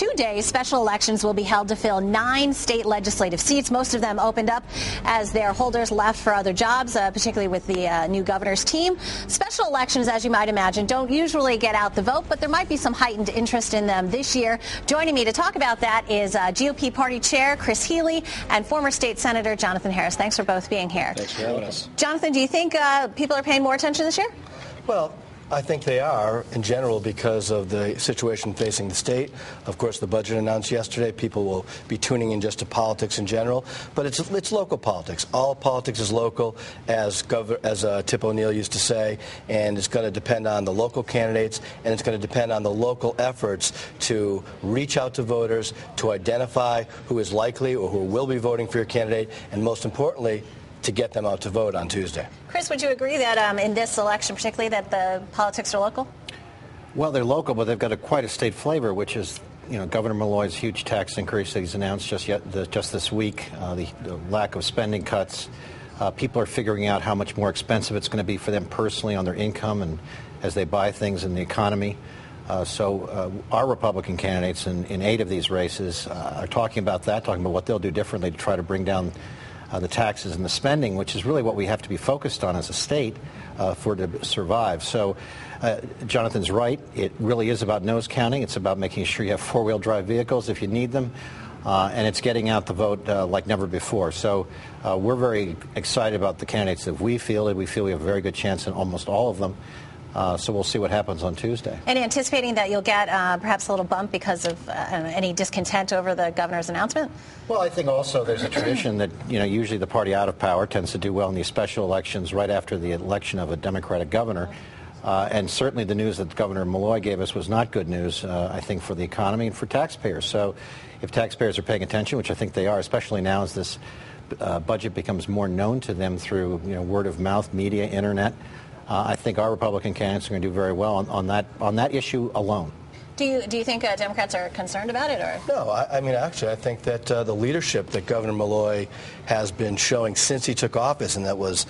2 days, special elections will be held to fill 9 state legislative seats. Most of them opened up as their holders left for other jobs, particularly with the new governor's team. Special elections, as you might imagine, don't usually get out the vote, but there might be some heightened interest in them this year. Joining me to talk about that is GOP Party Chair Chris Healy and former State Senator Jonathan Harris. Thanks for both being here. Thanks for having us. Jonathan, do you think people are paying more attention this year? Well, I think they are, in general, because of the situation facing the state. Of course, the budget announced yesterday. People will be tuning in just to politics in general. But it's local politics. All politics is local, as Tip O'Neill used to say. And it's going to depend on the local candidates, and it's going to depend on the local efforts to reach out to voters, to identify who is likely or who will be voting for your candidate, and most importantly, to get them out to vote on Tuesday. Chris, would you agree that in this election particularly that the politics are local? Well, they're local, but they've got quite a state flavor, which is, Governor Malloy's huge tax increase that he's announced just this week, the lack of spending cuts. People are figuring out how much more expensive it's going to be for them personally on their income and as they buy things in the economy. So our Republican candidates in 8 of these races are talking about that, talking about what they'll do differently to try to bring down the taxes and the spending, which is really what we have to be focused on as a state to survive. So Jonathan's right. It really is about nose counting. It's about making sure you have four-wheel drive vehicles if you need them. And it's getting out the vote like never before. So we're very excited about the candidates that we feel. We feel we have a very good chance in almost all of them. So we'll see what happens on Tuesday. And anticipating that you'll get perhaps a little bump because of any discontent over the governor's announcement? Well, I think also there's a tradition that, usually the party out of power tends to do well in these special elections right after the election of a Democratic governor. And certainly the news that Governor Malloy gave us was not good news, I think, for the economy and for taxpayers. So if taxpayers are paying attention, which I think they are, especially now as this budget becomes more known to them through word of mouth, media, internet, I think our Republican candidates are going to do very well on that issue alone. Do you think Democrats are concerned about it, or? No, I think that the leadership that Governor Malloy has been showing since he took office, and that was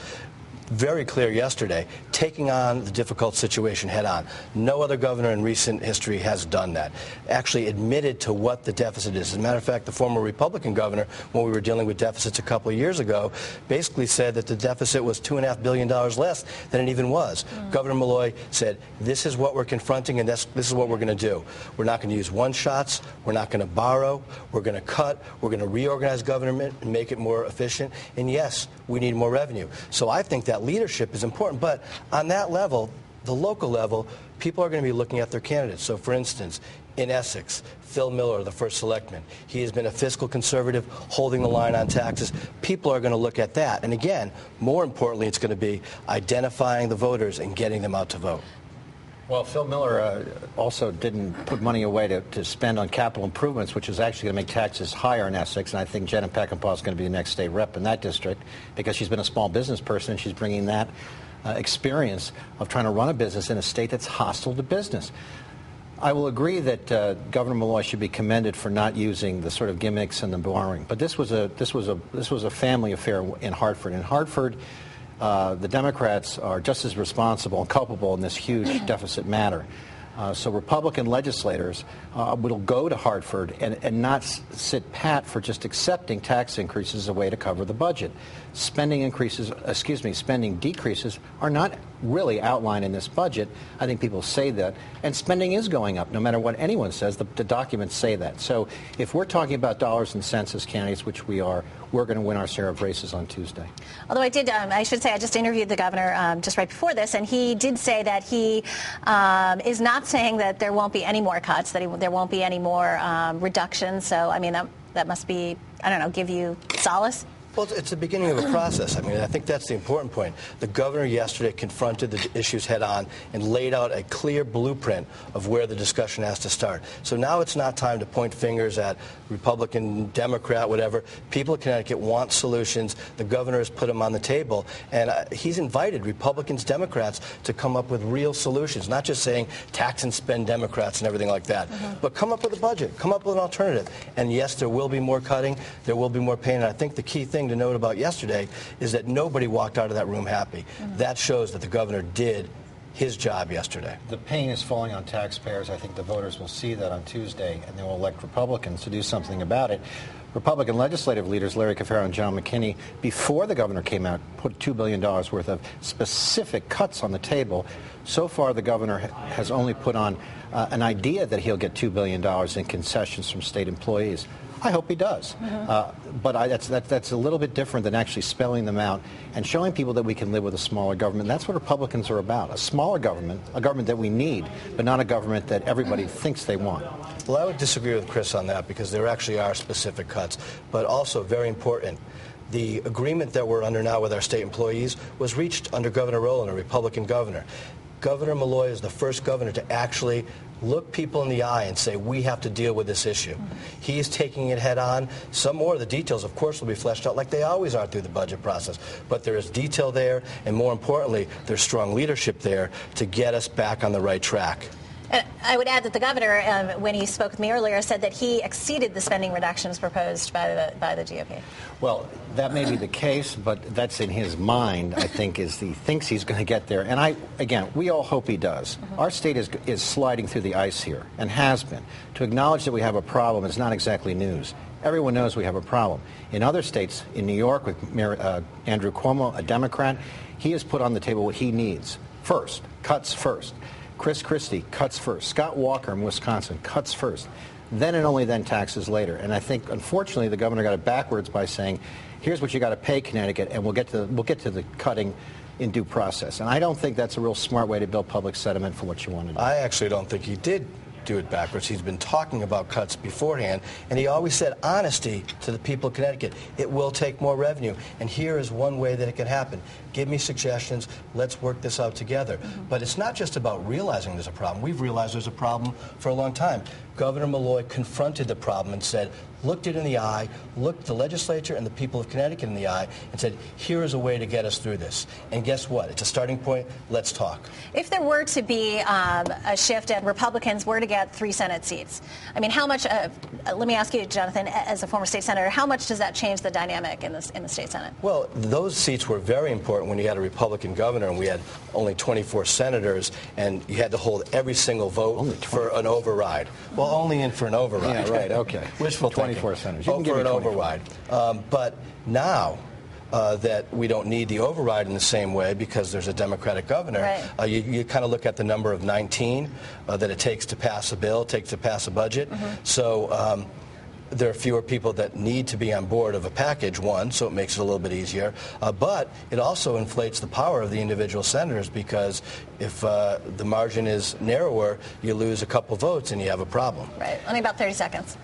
very clear yesterday, taking on the difficult situation head on. No other governor in recent history has done that. Actually admitted to what the deficit is. As a matter of fact, the former Republican governor, when we were dealing with deficits a couple of years ago, basically said that the deficit was $2.5 billion less than it even was. Governor Malloy said, this is what we're confronting, and this is what we're going to do. We're not going to use one-shots. We're not going to borrow. We're going to cut. We're going to reorganize government and make it more efficient. And yes, we need more revenue. So I think that leadership is important, but on that level, the local level, people are going to be looking at their candidates. So, for instance, in Essex, Phil Miller, the first selectman, he has been a fiscal conservative, holding the line on taxes. People are going to look at that. And again, more importantly, it's going to be identifying the voters and getting them out to vote. Well, Phil Miller also didn't put money away to spend on capital improvements, which is actually going to make taxes higher in Essex. And I think Jenna Peckinpah is going to be the next state rep in that district because she's been a small business person and she's bringing that experience of trying to run a business in a state that's hostile to business. I will agree that Governor Malloy should be commended for not using the sort of gimmicks and the borrowing. But this was a family affair in Hartford. In Hartford, the Democrats are just as responsible and culpable in this huge deficit matter. So Republican legislators will go to Hartford and not sit pat for just accepting tax increases as a way to cover the budget. Spending decreases are not really outlined in this budget. I think people say that. And spending is going up, no matter what anyone says. The documents say that. So if we're talking about dollars and cents as candidates, which we are, we're going to win our share of races on Tuesday. Although I just interviewed the governor just right before this, and he did say that he is not saying that there won't be any more cuts, that there won't be any more reductions. So, I mean, that must be, give you solace. Well, it's the beginning of a process. I think that's the important point. The governor yesterday confronted the issues head on and laid out a clear blueprint of where the discussion has to start. So now it's not time to point fingers at Republican, Democrat, whatever. People in Connecticut want solutions. The governor has put them on the table. And he's invited Republicans, Democrats to come up with real solutions, not just saying tax and spend Democrats and everything like that. But come up with a budget. Come up with an alternative. And yes, there will be more cutting. There will be more pain. And I think the key thing to note about yesterday is that nobody walked out of that room happy. That shows that the governor did his job yesterday. The pain is falling on taxpayers. I think the voters will see that on Tuesday, and they will elect Republicans to do something about it. Republican legislative leaders Larry Kafaro and John McKinney, before the governor came out, put $2 billion worth of specific cuts on the table. So far, the governor has only put on an idea that he'll get $2 billion in concessions from state employees. I hope he does. But that's a little bit different than actually spelling them out and showing people that we can live with a smaller government. That's what Republicans are about, a smaller government, a government that we need, but not a government that everybody thinks they want. Well, I would disagree with Chris on that because there actually are specific cuts, but also very important. The agreement that we're under now with our state employees was reached under Governor Rowland, a Republican governor. Governor Malloy is the first governor to actually look people in the eye and say, we have to deal with this issue. He is taking it head on. Some more of the details, of course, will be fleshed out like they always are through the budget process. But there is detail there, and more importantly, there's strong leadership there to get us back on the right track. I would add that the governor, when he spoke with me earlier, said that he exceeded the spending reductions proposed by the GOP. Well, that may be the case, but that's in his mind, I think, is he thinks he's going to get there. And again, we all hope he does. Our state is sliding through the ice here, and has been. To acknowledge that we have a problem is not exactly news. Everyone knows we have a problem. In other states, in New York with Andrew Cuomo, a Democrat, he has put on the table what he needs. First, cuts first. Chris Christie, cuts first. Scott Walker in Wisconsin, cuts first. Then and only then taxes later. And I think, unfortunately, the governor got it backwards by saying, here's what you got to pay Connecticut, and we'll get to the cutting in due process. And I don't think that's a real smart way to build public sentiment for what you want to do. I actually don't think he did do it backwards. He's been talking about cuts beforehand, and he always said honesty to the people of Connecticut. It will take more revenue, and here is one way that it can happen. Give me suggestions. Let's work this out together. But it's not just about realizing there's a problem. We've realized there's a problem for a long time. Governor Malloy confronted the problem and said, looked it in the eye, looked the legislature and the people of Connecticut in the eye, and said, here is a way to get us through this. And guess what? It's a starting point. Let's talk. If there were to be a shift and Republicans were to get 3 Senate seats, I mean, how much, let me ask you, Jonathan, as a former state senator, how much does that change the dynamic in the state Senate? Well, those seats were very important when you had a Republican governor and we had only 24 senators, and you had to hold every single vote for an override. Well, only in for an override. Yeah, right, okay. Wishful thinking. 24 senators. You can give an override. But now that we don't need the override in the same way because there's a Democratic governor, right. You kind of look at the number of 19 that it takes to pass a bill, takes to pass a budget. So there are fewer people that need to be on board of a package, one, so it makes it a little bit easier. But it also inflates the power of the individual senators because if the margin is narrower, you lose a couple votes and you have a problem. Right. Only about 30 seconds.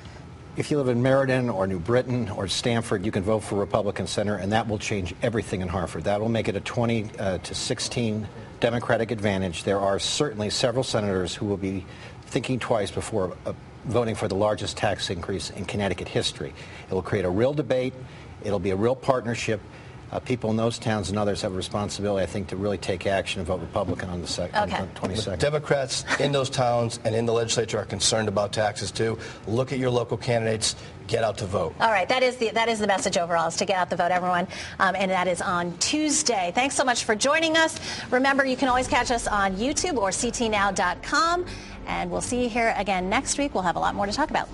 If you live in Meriden or New Britain or Stamford, you can vote for Republican Center, and that will change everything in Hartford. That will make it a 20 to 16 Democratic advantage. There are certainly several senators who will be thinking twice before voting for the largest tax increase in Connecticut history. It will create a real debate. It'll be a real partnership. People in those towns and others have a responsibility, I think, to really take action and vote Republican on the 22nd. Democrats in those towns and in the legislature are concerned about taxes, too. Look at your local candidates. Get out to vote. All right. That is the message overall, is to get out to vote, everyone. And that is on Tuesday. Thanks so much for joining us. Remember, you can always catch us on YouTube or ctnow.com. And we'll see you here again next week. We'll have a lot more to talk about.